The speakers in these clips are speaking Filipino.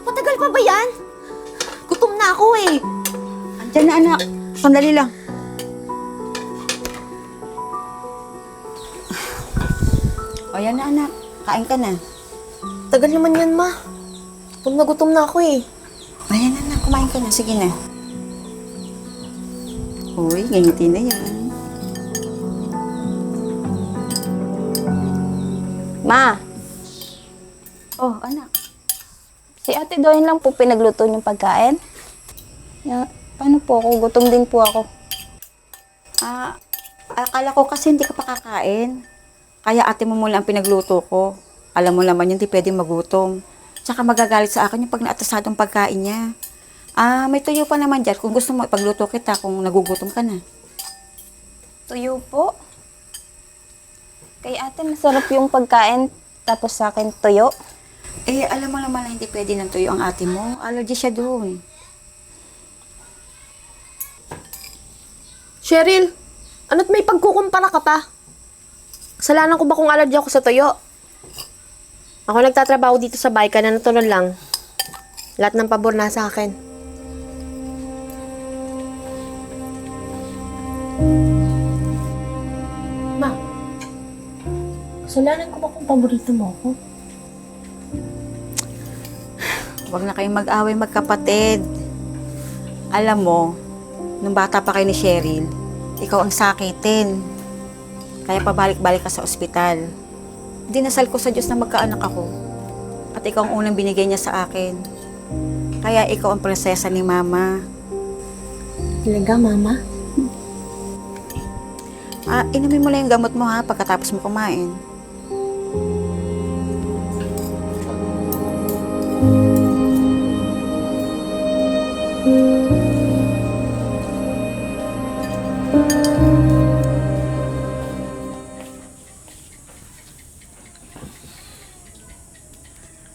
Matagal pa ba yan? Gutom na ako eh. Andiyan na, anak. Sandali lang. O yan na, anak. Kain ka na. Tagal naman yan, ma. Gutom na ako eh. Ayan na, anak. Kumain ka na. Sige na. Uy, ganyatin na yan. Ma, Oh, anak. si Ate Doyen lang po pinagluto yung pagkain. Paano po ako? Gutom din po ako. Akala ko kasi hindi ka pa kakain. Kaya ate mo muna ang pinagluto ko. Alam mo naman yun, hindi pwedeng magutom. Tsaka magagalit sa akin yung pag naatasadong pagkain niya. May tuyo pa naman dyan. Kung gusto mo, ipagluto kita kung nagugutom ka na. Tuyo po. Kay ate, masarap yung pagkain. Tapos sa akin, tuyo. Alam mo naman na hindi pwede ng tuyo ang ate mo. Allergy siya doon. Cheryl, ano't may pagkukumpara ka pa? Kasalanan ko ba kung allergy ako sa tuyo? Ako nagtatrabaho dito sa bahay ka na natuloy lang. Lahat ng pabor na sa akin. Ma, kasalanan ko ba kung paborito mo ako? Huwag na kayong mag-away magkapatid. Alam mo, nung bata pa kayo ni Cheryl, ikaw ang sakitin. Kaya pabalik-balik ka sa ospital. Dinasal ko sa Diyos na magkaanak ako. At ikaw ang unang binigay niya sa akin. Kaya ikaw ang prinsesa ni Mama. Talaga, Mama? Inumin mo lang yung gamot mo ha, pagkatapos mo kumain.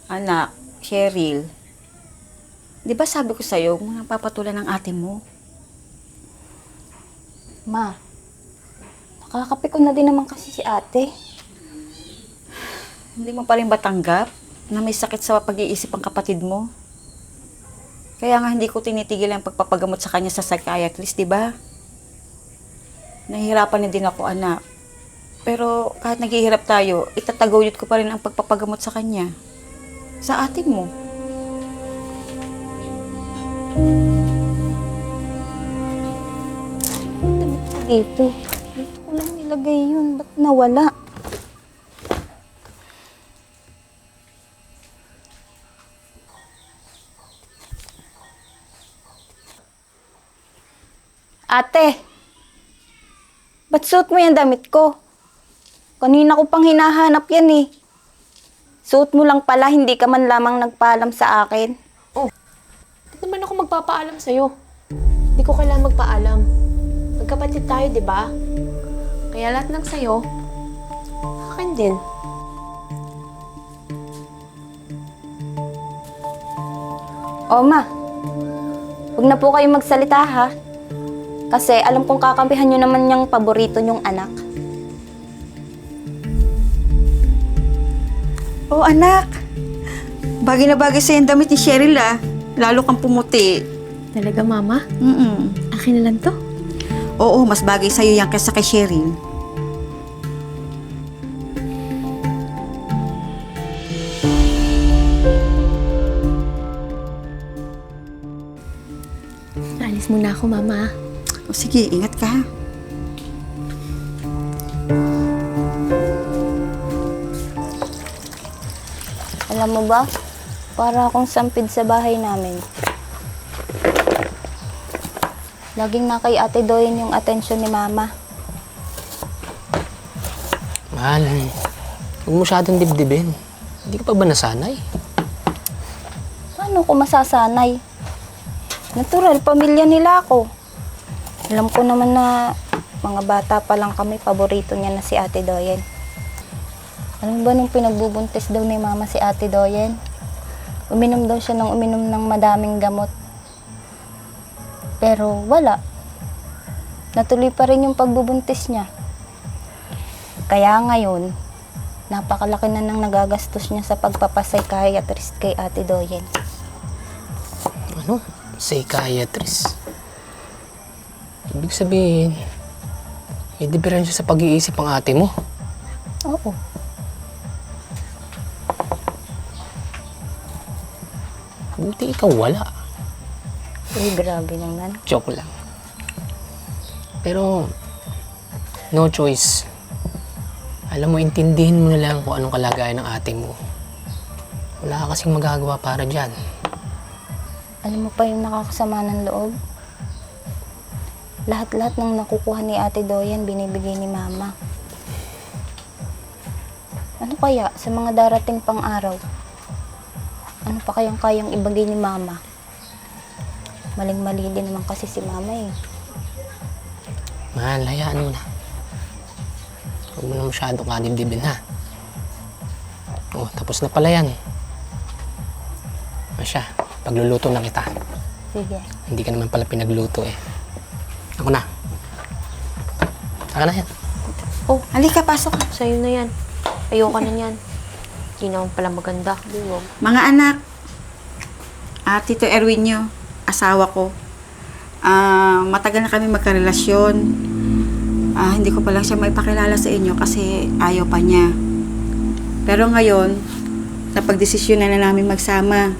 Anak, Cheryl, di ba sabi ko sa'yo, kung napapatulan ng ate mo? Ma, nakakape ko na din naman kasi si ate. Hindi mo pa rin ba tanggap na may sakit sa pag-iisip ang kapatid mo? Kaya nga hindi ko tinitigil ang pagpapagamot sa kanya sa psychiatrist, di ba? Nahihirapan din ako, anak. Pero kahit naghihirap tayo, itataguyod ko pa rin ang pagpapagamot sa kanya. Sa ate mo. Dito. Dito ko lang nilagay yun. Ba't nawala? Ate! Ba't suot mo yung damit ko? Kanina ko pang hinahanap yan eh. Suot mo lang pala, hindi ka man lamang nagpaalam sa akin. Ba't naman ako magpapaalam sa'yo? Hindi ko kailangan magpaalam. Magkapatid tayo, di ba? Kaya lahat ng sa'yo, akin din. O ma, huwag na po kayo magsalita ha. Kasi alam kong kakampihan nyo naman yung paborito nyong anak. Oh, anak. Bagay na bagay sa'yo ang damit ni Cheryl, ah. Lalo kang pumuti. Talaga, Mama? Mm-mm. Akin na lang to? Oo, mas bagay sa'yo yan kaysa kay Cheryl. Alis muna ako, Mama. O sige, ingat ka ha. Alam mo ba, para akong sampid sa bahay namin. Laging na kay Ate Doyen yung atensyon ni Mama. Mahal, huwag mo masyadong dibdibin. Hindi ka pa ba nasanay? Paano ko masasanay? Natural, pamilya nila ako. Alam ko naman na mga bata pa lang kami, paborito niya na si Ate Doyen. Alam mo ba nung pinagbubuntis daw ni Mama si Ate Doyen? Uminom daw siya ng uminom ng madaming gamot. Pero wala. Natuloy pa rin yung pagbubuntis niya. Kaya ngayon, napakalaki na nang nagagastos niya sa pagpapapsychiatrist kay Ate Doyen. psychiatrist. Ibig sabihin, may diferensya sa pag-iisip ang ate mo. Oo. Buti ikaw wala. Uy, grabe naman. Joke lang. Pero, no choice. Alam mo, intindihin mo na lang kung anong kalagayan ng ate mo. Wala ka kasing magagawa para dyan. Alam mo pa yung nakakasama ng loob? Lahat-lahat ng nakukuha ni Ate Doyen, binibigay ni Mama. Ano kaya sa mga darating pang araw? Ano pa kayang kayang ibigay ni Mama? Maling-mali din naman kasi si Mama eh. Mahal, hayaan mo na. Huwag mo na masyadong kadibdibin, ha? Oh, tapos na pala yan. Masya, pagluluto na kita. Sige. Hindi ka naman pala pinagluto eh. Ako na. Saka na yan. Oh, Halika, pasok. sa'yo na yan. Ayoko na yan. Hindi naman pala maganda. Buwag. Mga anak, Tito Erwinyo, asawa ko. Matagal na kami magkarelasyon. Hindi ko pa lang siya maipakilala sa inyo kasi ayaw pa niya. Pero ngayon, napagdesisyon na namin magsama.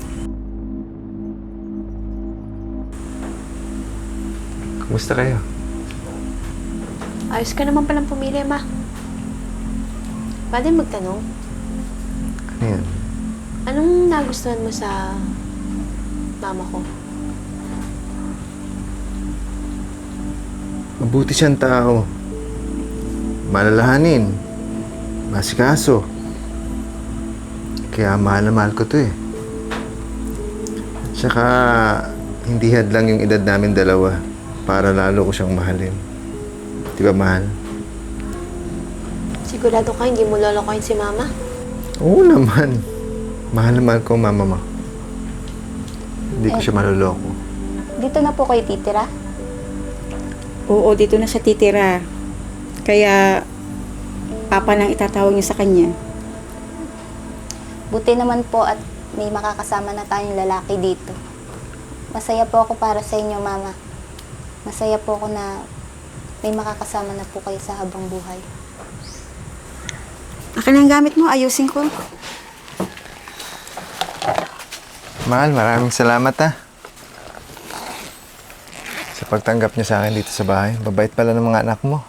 Kumusta kayo? Ayos ka naman palang pumili, Ma. Pwede magtanong, Ano yan? anong nagustuhan mo sa mama ko? Mabuti siyang tao. Malalahanin. Masikaso. Kaya mahal na mahal ko to eh. Tsaka, hindi hadlang yung edad namin dalawa para lalo ko siyang mahalin. Di ba, mahal? Sigurado ka hindi mo lolokohin si Mama? Oo naman. Mahal na mahal ko ang mama mo. Hindi ko siya maluloko. Dito na po kayo titira? Oo, dito na siya titira. Kaya, papa nang itatawag niyo sa kanya. Buti naman po at may makakasama na tayong lalaki dito. Masaya po ako para sa inyo, Mama. Masaya po ako na may makakasama na po kayo sa habang buhay. Akin ang gamit mo, ayusin ko. Mahal, maraming salamat ha. Sa pagtanggap niyo sa akin dito sa bahay. Babait pala ng mga anak mo.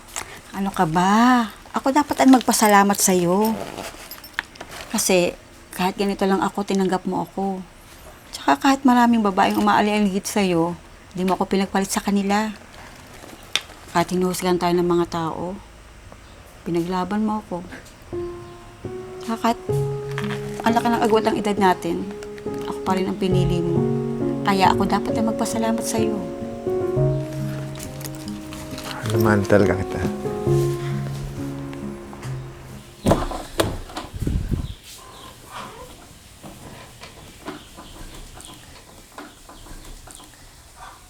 Ano ka ba? Ako dapat ang magpasalamat sa'yo. Kasi kahit ganito lang ako, tinanggap mo ako. Tsaka kahit maraming babaeng umaalingit sa'yo, di mo ako pinagpalit sa kanila. Kahit hinuhusgan tayo ng mga tao, pinaglaban mo ako. Tsaka kahit ang laki ng agwat ang edad natin, ako pa rin ang pinili mo. Kaya ako dapat ang magpasalamat sa'yo. Alam, mahal talaga kita.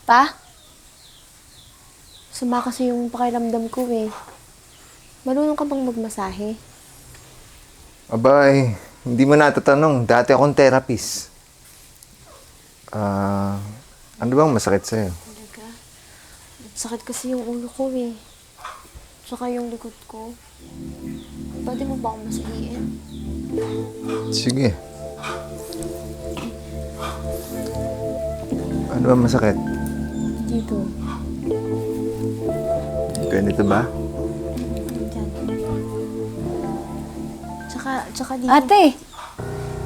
Pa? Sama kasi yung pakiramdam ko eh. Marunong ka bang magmasahe? Abay, hindi mo natatanong. Dati akong therapist. Ano bang masakit sa'yo? Talaga? Sakit kasi yung ulo ko eh. Tsaka yung likod ko. Pwede mo ba akong masahiin? Sige. Ano bang masakit? Dito. Ganito ba? Diyan. Tsaka dito. Ate!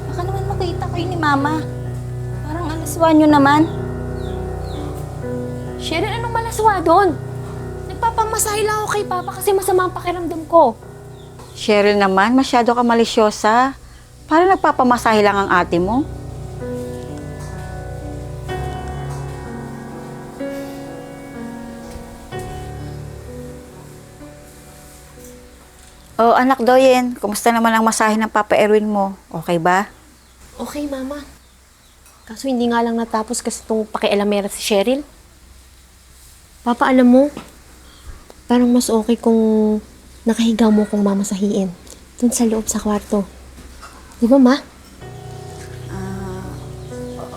Baka naman makita kayo ni Mama. Parang alaswa nyo naman. Sheryl, anong malaswa doon? Nagpapamasahe lang ako kay Papa kasi masama ang pakiramdam ko. Cheryl naman, masyado ka malisyosa. Para nagpapamasahe lang ang ate mo. Oh, anak Doyen, kumusta naman ang masahe ng Papa Erwin mo? Okay ba? Okay, Mama. Kaso hindi nga lang natapos kasi itong pakialamera si Cheryl. Papa, alam mo, parang mas okay kung nakahiga mo kung mamasahiin. Doon sa loob sa kwarto. Di ba, Ma?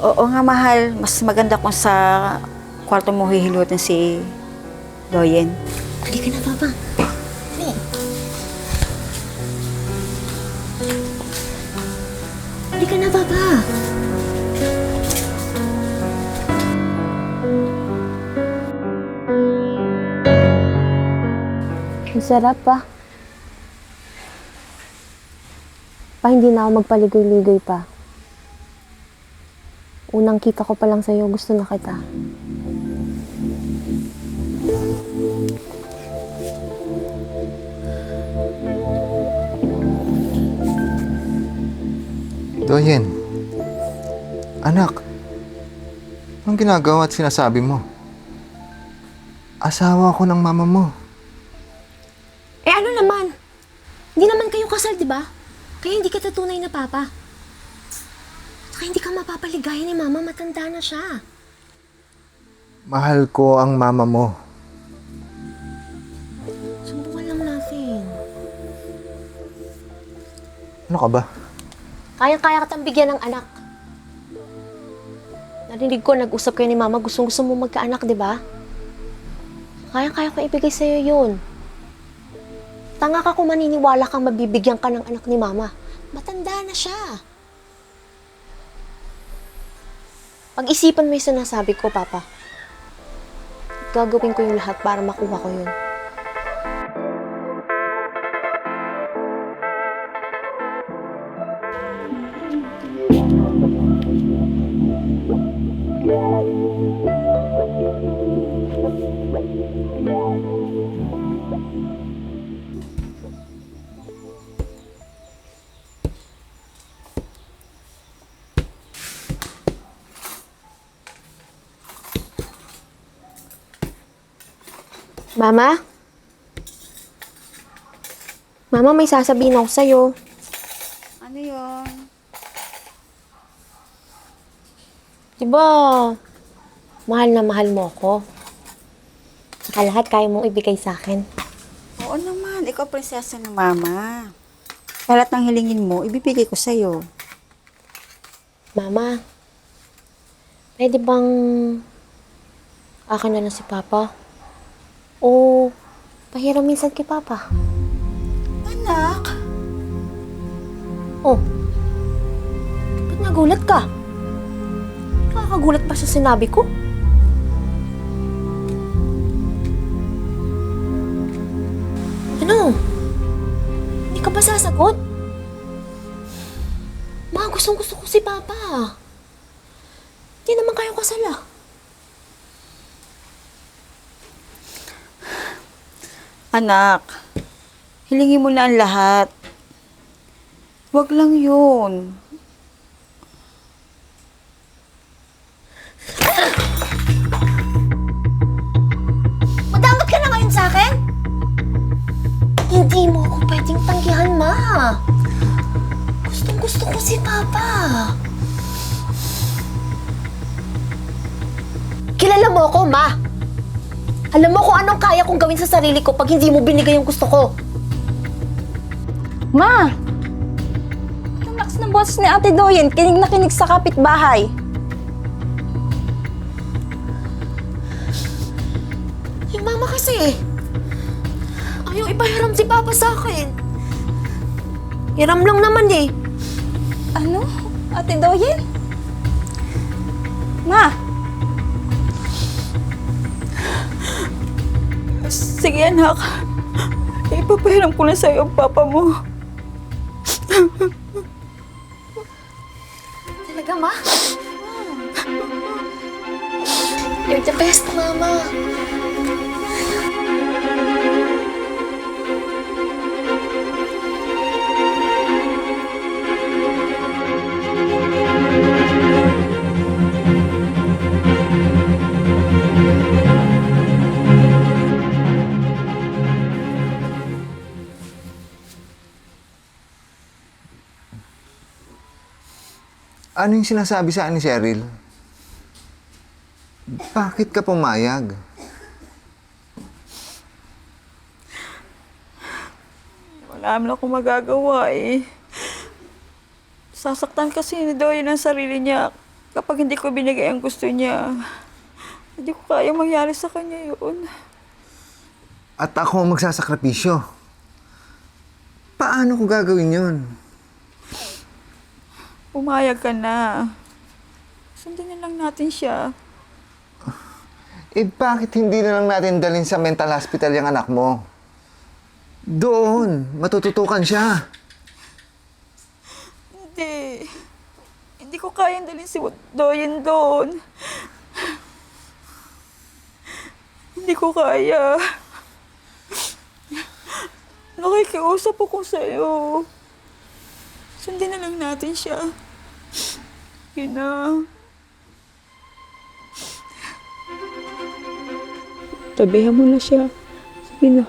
Oo nga, mahal. Mas maganda kung sa kwarto mo hihilutin si Doyen. Halika na, Papa. Dali. Halika na, Papa. Ang sarap pa. Hindi na ako magpaligoy-ligoy pa. Unang kita ko pa lang sa'yo, gusto na kita. Doyen, anak, anong ginagawa at sinasabi mo? Asawa ko ng mama mo. Eh ano naman? Hindi naman kayo kasal, di ba? Kaya hindi ka tunay na papa. Saka hindi ka mapapaligaya ni mama, matanda na siya. Mahal ko ang mama mo. Subukan lang natin. Ano ka ba? Kayang-kaya kitang bigyan ng anak. Narinig ko, nag-usap kayo ni mama, gustong-gusto mo magkaanak, di ba? Kayang-kaya ko ibigay sa'yo yun. Tanga ka kung maniniwala kang mabibigyan ka ng anak ni mama. Matanda na siya. Pag-isipan mo yung sinasabi ko, Papa. Gagawin ko yung lahat para makuha ko yun. Mama? Mama, may sasabihin ako sa'yo. Ano yun? Diba, mahal na mahal mo ako. Saka lahat kaya mong ibigay sa akin. Oo naman, ikaw prinsesa ng mama. Kaya lahat ng hilingin mo, ibibigay ko sa'yo. Mama, pwede bang akin na lang si Papa? O pahiram minsan kay Papa? Anak, Oh, ba't nagulat ka? Nakakagulat pa sa sinabi ko? Ano? Hindi ka ba sasagot? Ma, gustong-gusto ko si Papa. Hindi naman kayo kasal ah. anak, hilingin mo na ang lahat. Wag lang yun. Madamot ka na ngayon sa akin? Hindi mo ako pwedeng tanggihan, Ma. Gustong-gusto ko si Papa. Kilala mo ako, Ma. Alam mo kung anong kaya kong gawin sa sarili ko pag hindi mo binigay yung gusto ko. Ma! Ang lakas ng boses ni Ate Doyen, kinig na kinig sa kapitbahay. Yung mama kasi, ayaw ipahiram si Papa sa akin. Hiram lang naman eh. Ano? Ate Doyen? Ma! Sige anak, ipapahiram ko na sa'yo ang papa mo. Talaga, Ma? You're the best, Mama. Ano yung sinasabi sa ni Cheryl? Bakit ka pumayag? Wala naman akong magagawa eh. Sasaktan kasi ni Doyen ang sarili niya. Kapag hindi ko binigay ang gusto niya, hindi ko kaya mangyari sa kanya yun. At ako ang magsasakripisyo. Paano ko gagawin yun? Pumayag ka na. Sundin na lang natin siya. Eh bakit hindi na lang natin dalhin sa mental hospital yung anak mo? Doon, matututukan siya. Hindi. Hindi ko kayang dalhin si Doyen doon. Hindi ko kaya. Nakikiusap ako sa'yo. Sundin na lang natin siya. Yun na. Tabihan mo na siya. Sige na.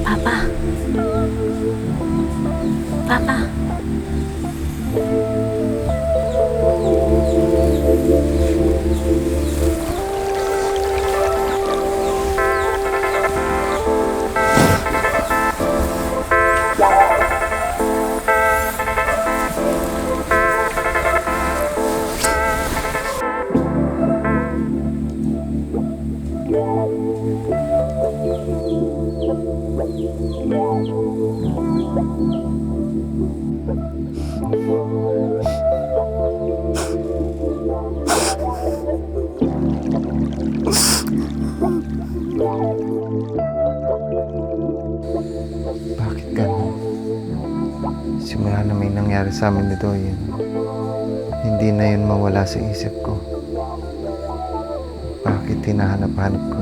Papa. Papa. Bakit ganun? Simula na may nangyari sa amin nito, hindi na yun mawala sa isip ko. Bakit hinahanap-hanap ko?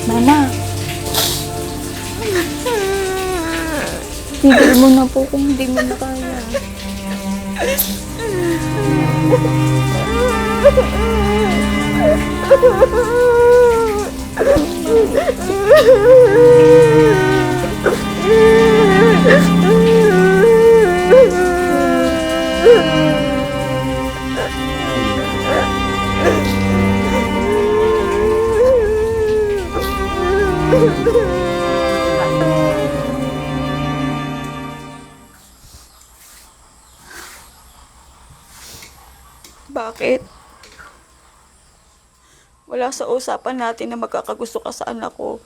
Mama. Tigil mo na po kung hindi mo na kaya. Bakit? Wala sa usapan natin na magkakagusto ka sa anak ko.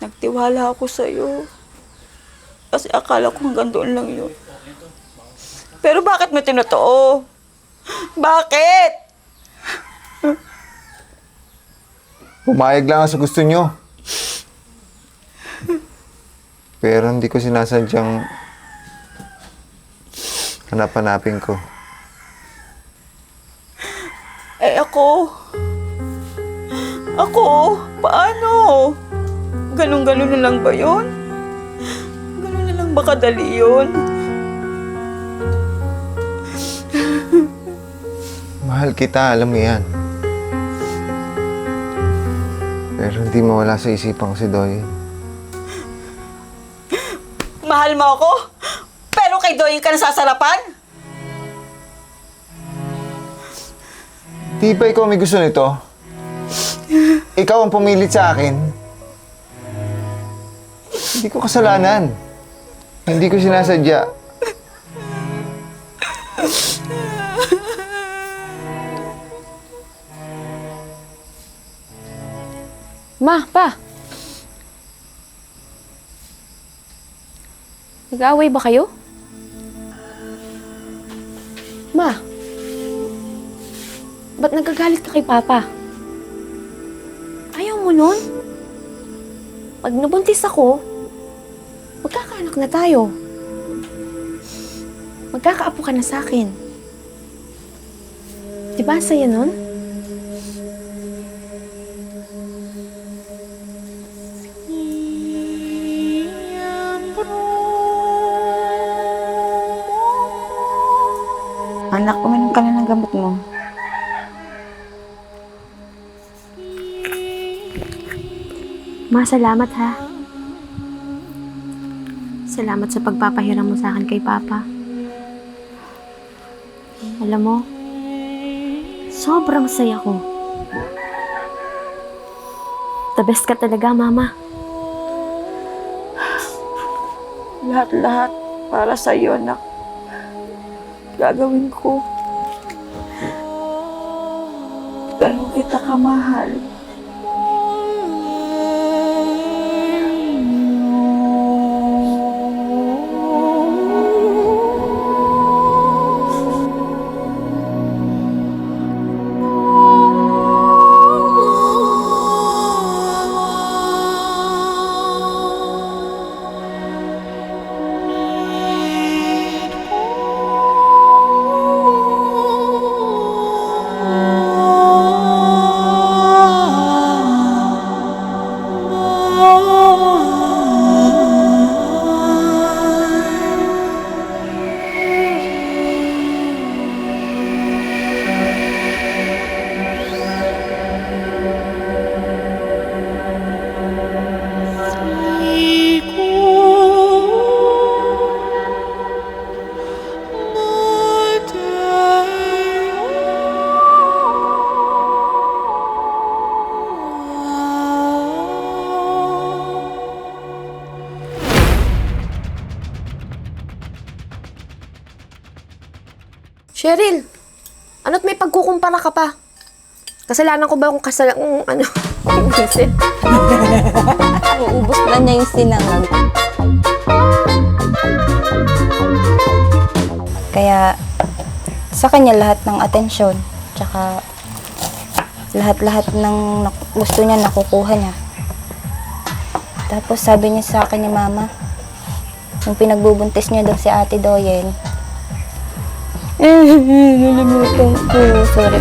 Nagtiwala ako sa'yo. Kasi akala ko hanggang doon lang yun. Pero bakit mo tinotoo? Bakit? Pumayag lang ako sa gusto nyo. Pero hindi ko sinasadyang hanap-hanapin ko. Eh ako? Paano? Ganun-ganun na lang ba yun? Ganun na lang ba kadali yun? Mahal kita, alam mo yan. Pero hindi mawala sa isipan ko si Doyen. Mahal mo ako? Pero kay Doyen ka nasasarapan? Di ba ikaw may gusto nito? Ikaw ang pumilit sa akin. Hindi ko kasalanan. Hindi ko sinasadya. Ma, pa. Nag-aaway ba kayo? Ma, ba't nagagalit ka kay Papa? Ayaw mo nun? Pag nabuntis ako, magkakaanak na tayo. Magkakaapo ka na sa akin. Di ba ang saya nun? Anak, uminom ka na ng gamot mo. Ma, salamat ha. Salamat sa pagpapahiram mo sa akin kay Papa. Alam mo, sobrang saya ko. The best ka talaga, Mama. Lahat-lahat para sa iyo, anak. Gagawin ko. Ganun kita kamahal. Cheryl, ano't may pagkukumpara ka pa? Kasalanan ko ba kung minsan? Uubos na niya yung sinangag. Kaya, sa kanya lahat ng atensyon, tsaka lahat-lahat ng gusto niya nakukuha niya. Tapos sabi niya sa akin ni Mama, nung pinagbubuntis niya daw si Ate Doyen, nalimutan ko. Sorry.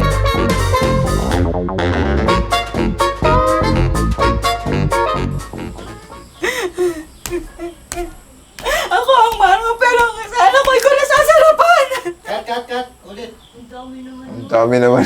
Ako ang mahal mo, pero ang kasala ko, ikaw nasasarapan! Ang Kami naman.